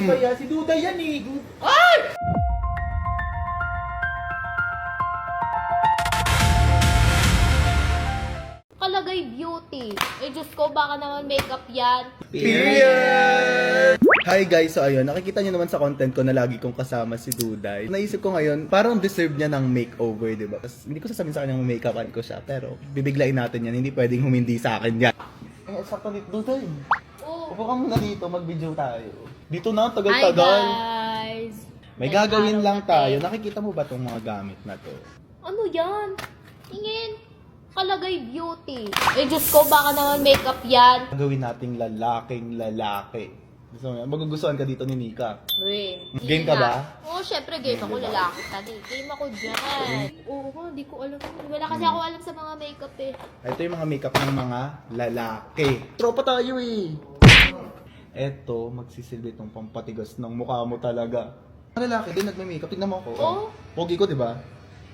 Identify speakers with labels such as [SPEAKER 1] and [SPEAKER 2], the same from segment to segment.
[SPEAKER 1] ba yan? Si Duda yan eh. Ay!
[SPEAKER 2] Kalagay beauty. Eh, Diyos ko, baka naman makeup yan.
[SPEAKER 1] Period! Hi guys, so ayun, nakikita nyo naman sa content ko na lagi kong kasama si Duday. Naisip ko ngayon, parang deserve niya ng makeover, di ba? Hindi ko sasabihin sa kanya make-upan ko siya, pero bibiglain natin yan, hindi pwedeng humindi sa akin yan. Eh, sakto dito, Duday.
[SPEAKER 2] Oh.
[SPEAKER 1] Upo ka muna dito, mag-video tayo. Dito na,
[SPEAKER 2] Hi
[SPEAKER 1] tagal-tagal.
[SPEAKER 2] guys!
[SPEAKER 1] May gagawin lang tayo. Nakikita mo ba itong mga gamit na to?
[SPEAKER 2] Ano yan? Tingin. Kalagay beauty. Eh, Diyos ko, baka naman makeup yan.
[SPEAKER 1] Gagawin nating lalaking lalaki. Gusto mo yan? Magugustuhan ka dito ni Nika.
[SPEAKER 2] Weh.
[SPEAKER 1] Game ka ba?
[SPEAKER 2] Oo, syempre game ako. Lalaki tali. Game ako dyan. Oo, di ko alam. Wala kasi ako alam sa mga makeup eh.
[SPEAKER 1] Ito yung mga makeup ng mga lalaki. Tropa tayo eh. Eto, magsisilbi itong pampatigas ng mukha mo talaga. Mga lalaki din nagme-makeup. Tignan mo ako.
[SPEAKER 2] Oo.
[SPEAKER 1] Pogi ko, di ba?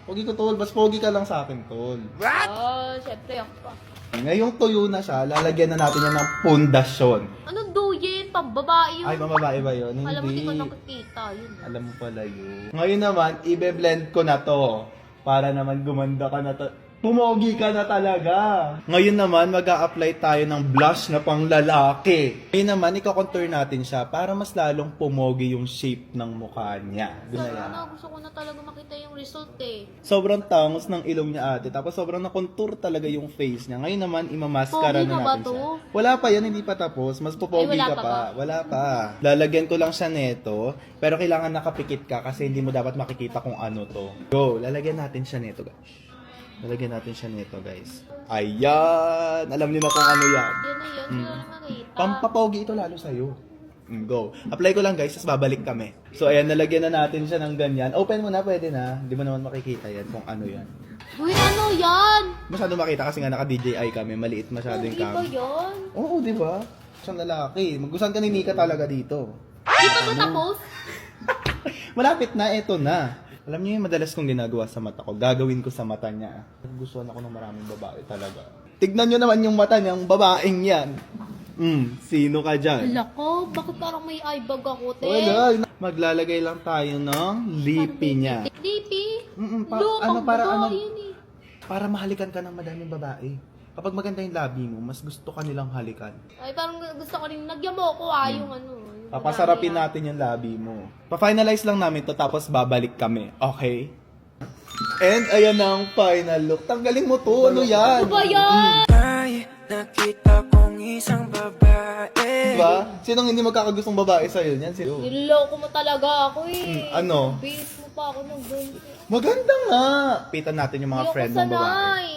[SPEAKER 1] Pogi ko, tol. Bas pogi ka lang sa akin, tol.
[SPEAKER 2] Oo, syempre ako pa.
[SPEAKER 1] Ngayong tuyo na siya, lalagyan na natin yan ng pundasyon.
[SPEAKER 2] Anong duyin? Pambabae yun.
[SPEAKER 1] Ay, mamabae ba yun?
[SPEAKER 2] Alam mo, di ko
[SPEAKER 1] Hindi.
[SPEAKER 2] nakikita yun.
[SPEAKER 1] Alam mo pala yun. Ngayon naman, ibe-blend ko na to. Para naman gumanda ka na pumogi ka na talaga. Ngayon naman, mag-a-apply tayo ng blush na pang lalaki. Ngayon naman, iko-contour natin siya para mas lalong pumogi yung shape ng mukha niya.
[SPEAKER 2] Sana
[SPEAKER 1] Ganyan.
[SPEAKER 2] na, gusto ko na talaga makita yung result eh.
[SPEAKER 1] Sobrang tangos ng ilong niya ate. Tapos sobrang na-contour talaga yung face niya. Ngayon naman, imamaskara
[SPEAKER 2] Pogi
[SPEAKER 1] na
[SPEAKER 2] na ba
[SPEAKER 1] natin
[SPEAKER 2] to?
[SPEAKER 1] siya. Wala pa yan, hindi pa tapos. Mas pupogi
[SPEAKER 2] Ay, wala
[SPEAKER 1] ka
[SPEAKER 2] pa
[SPEAKER 1] pa.
[SPEAKER 2] ba?
[SPEAKER 1] Wala pa. Lalagyan ko lang siya neto. Pero kailangan nakapikit ka kasi hindi mo dapat makikita kung ano to. Go, lalagyan natin siya neto guys. Lalagyan natin siya neto guys. Ayan! Alam niyo na kung ano yan.
[SPEAKER 2] Yun na yun, hindi ko na makita.
[SPEAKER 1] Pampapogi ito lalo sa'yo. Go. Apply ko lang guys, tapos babalik kami. So ayan, nalagyan na natin siya ng ganyan. Open mo na, pwede na. Hindi mo naman makikita yan kung ano yan.
[SPEAKER 2] Uy, ano yan?
[SPEAKER 1] Masyado makita kasi nga naka-DJI kami. Maliit masyado yung
[SPEAKER 2] Pogi ba
[SPEAKER 1] cam.
[SPEAKER 2] yan?
[SPEAKER 1] Oo, di ba? Siyang lalaki. Magustuhan ka ni Nika talaga dito.
[SPEAKER 2] Di pa to tapos?
[SPEAKER 1] Malapit na, eto na. Alam niyo yung madalas kong ginagawa sa mata ko. Gagawin ko sa mata niya. Gustuhan ako ng maraming babae talaga. Tignan niyo naman yung mata niyang babaeng yan. Sino ka dyan?
[SPEAKER 2] Hala ko, bakit parang may eye bag ako, te?
[SPEAKER 1] Wala. Maglalagay lang tayo ng lipi niya.
[SPEAKER 2] Lipi?
[SPEAKER 1] Para
[SPEAKER 2] Yun eh.
[SPEAKER 1] para mahalikan ka ng madaming babae. Kapag maganda yung labi mo, mas gusto ka nilang halikan.
[SPEAKER 2] Ay, parang gusto ko rin, nagyan mo ko yung ano. Yung
[SPEAKER 1] Papasarapin
[SPEAKER 2] babae,
[SPEAKER 1] natin yung labi mo. Pa-finalize lang namin to tapos babalik kami. Okay? And ayan na ang final look. Tanggalin mo to. Ano yan?
[SPEAKER 2] Ano ba yan?
[SPEAKER 3] Ay, nakita kong isang babae.
[SPEAKER 1] Diba? Sinong hindi magkakagustong babae sa'yo? Yan si
[SPEAKER 2] Niloloko mo talaga ako eh.
[SPEAKER 1] ano?
[SPEAKER 2] Base mo pa ako ng ganito.
[SPEAKER 1] Maganda nga. Pitan natin yung mga
[SPEAKER 2] Ayoko
[SPEAKER 1] friend mong babae.
[SPEAKER 2] sanay.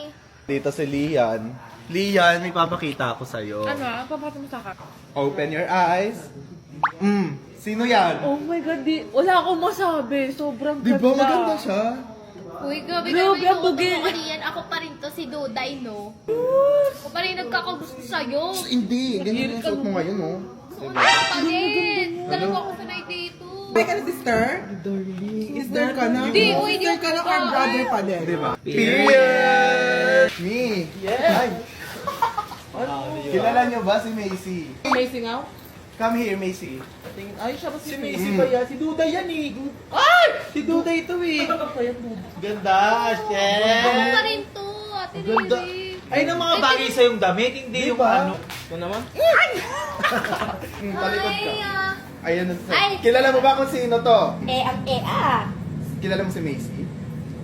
[SPEAKER 1] Dito si Lian. Lian, may papakita ako sa'yo.
[SPEAKER 4] Ano? Ang papakita mo sa akin?
[SPEAKER 1] Open your eyes. Sino yan?
[SPEAKER 4] Oh my God, wala akong masabi. Sobrang
[SPEAKER 1] Di ba
[SPEAKER 4] ganda.
[SPEAKER 1] maganda siya?
[SPEAKER 2] Uy, grabe
[SPEAKER 4] Grabe,
[SPEAKER 2] ka
[SPEAKER 4] ang bugi.
[SPEAKER 2] Ako pa rin to, si Duday, no? Ako pa rin nagkakagusto sa'yo.
[SPEAKER 1] Hindi. Ganyan yung suot mo ngayon, no?
[SPEAKER 2] Ano pa rin? Dalawa ko sanay dito.
[SPEAKER 5] May ka na sister? Darling. Sister ka na?
[SPEAKER 2] Hindi, uy, di
[SPEAKER 5] Sister ka na
[SPEAKER 2] ako
[SPEAKER 5] or
[SPEAKER 2] ba?
[SPEAKER 5] brother pa din?
[SPEAKER 1] Diba? Period! Me! Yes! Kilala niyo ba si Macy?
[SPEAKER 4] Amazing out.
[SPEAKER 1] Come here, Macy.
[SPEAKER 4] Tingin, ay, siya ba si
[SPEAKER 1] Macy ba yan? Si Duda yan eh. Ay! Si Duda ito eh. Ganda,
[SPEAKER 2] Ako
[SPEAKER 1] chef!
[SPEAKER 2] pa rin to, ate
[SPEAKER 1] Ganda.
[SPEAKER 2] Riri.
[SPEAKER 6] Ay, ng mga bagay sa yung damit, hindi yung
[SPEAKER 1] Diba?
[SPEAKER 6] ano. Ito naman?
[SPEAKER 1] Talikod ka.
[SPEAKER 2] Ay, ah.
[SPEAKER 1] Ayan na
[SPEAKER 2] Ay!
[SPEAKER 1] Kilala mo ba kung sino to?
[SPEAKER 2] Ang ah.
[SPEAKER 1] Kilala mo si Macy?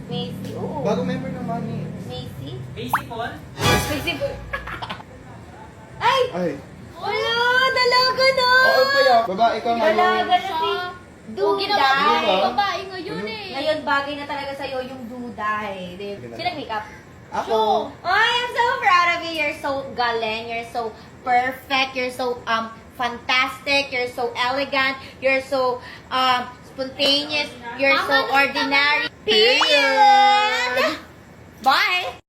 [SPEAKER 2] Macy, oo.
[SPEAKER 1] Bagong member naman eh.
[SPEAKER 2] Macy?
[SPEAKER 6] Basic Paul?
[SPEAKER 2] Macy. Ay!
[SPEAKER 1] Ay.
[SPEAKER 2] Wala, dalaga na!
[SPEAKER 1] Oo pa yan. Babae ka ngayon.
[SPEAKER 7] Dalaga na si
[SPEAKER 2] Oo, ginawa ko
[SPEAKER 7] Duday.
[SPEAKER 2] yung babae ngayon eh.
[SPEAKER 7] Ngayon, bagay na talaga sa'yo yung Duday. Sino nag-makeup?
[SPEAKER 1] Ako.
[SPEAKER 7] Ay, I'm so proud of you. You're so galing. You're so perfect. You're so fantastic. You're so elegant. You're so spontaneous. You're so ordinary. Period! Bye!